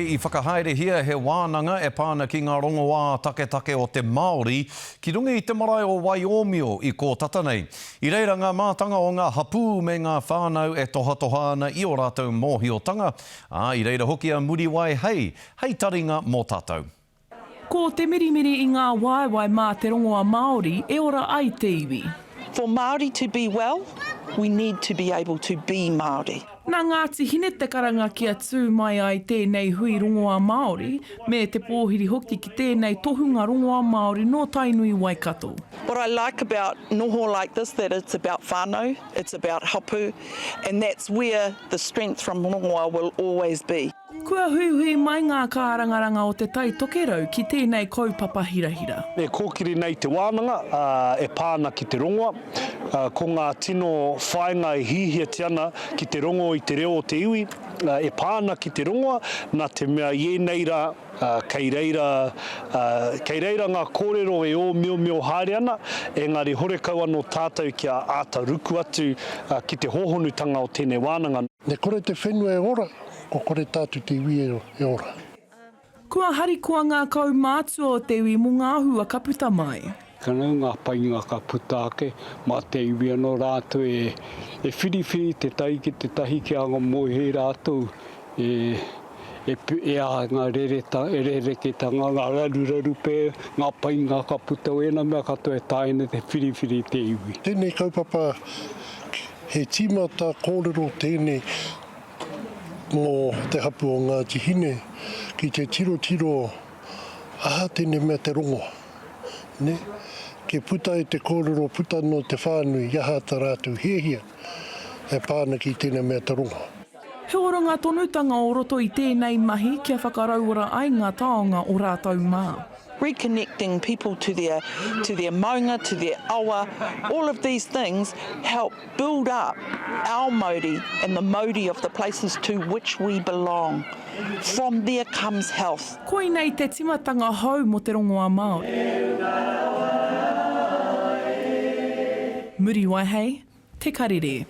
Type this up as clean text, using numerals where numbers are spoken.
I whakahaere hia he wānanga e pāna ki ngā rongoā take o te Māori ki runga i te marae o Waioomio i ko tatanei. I reira ngā mātanga o ngā hapū me ngā whānau e tohatoha ana i o rātou mōhiotanga. I reira hoki a muri wai hei taringa mō tātou. Ko te mirimiri i ngā waiwai mā te rongoā Māori e ora ai te iwi. For Māori to be well, we need to be able to be Māori. Nā Ngāti hine te karanga kia tū mai ai tēnei hui rongoā Māori, me te pōhiri hoki ki tēnei tohunga rongoā Māori no Tainui Waikato. What I like about noho like this, that it's about whānau, it's about hapu, and that's where the strength from rongoā will always be. Kua huihui mai ngā kārangaranga o te tai tokerau ki tēnei kaupapa hirahira. E kōkiri nei te wānanga, e pāna ki te rongoā, ko ngā tino whaenga e hihia te ana ki te rongo i te reo o te iwi, e pāna ki te rongoā, nā te mea ieneira, kei reira ngā kōrero e o mio haere ana, engari horekau anō tātou kia āta ruku atu ki te hohonutanga o tēnei wānanga. Ne kore te whenua e ora, ko kore tātu te iwi e ora. Kua harikoa ngā kaumātua o te iwi mō ngā hua ka puta mai. Kana ngā painga ka puta ake, mā te iwi anō rātou e whiriwhiri te tai ki te tahi ki anga mohe rātou, e a ngā rereketanga, ngā raruraru pē, ngā painga ka puta o ena mea katoa e tāina te whiriwhiri te iwi. Tēnei kaupapa he tīmata kōrero tēnei mō te hapu o ngā tihine ki te tiro aha tēnei mea te rongoā. Ne? Ke puta e te kōrero puta no te whānui iaha tā rātou hehia e pāna ki tēnei mea te rongoā. He ora ngā tonutanga o roto i tēnei mahi kia whakarauora ai ngā taonga o rātou mā. Reconnecting people to their maunga, to their awa, all of these things help build up our Māori and the Māori of the places to which we belong. From there comes health. Koinei te timatanga hau mo te rongoā Māori. Muri wai hei, te karere.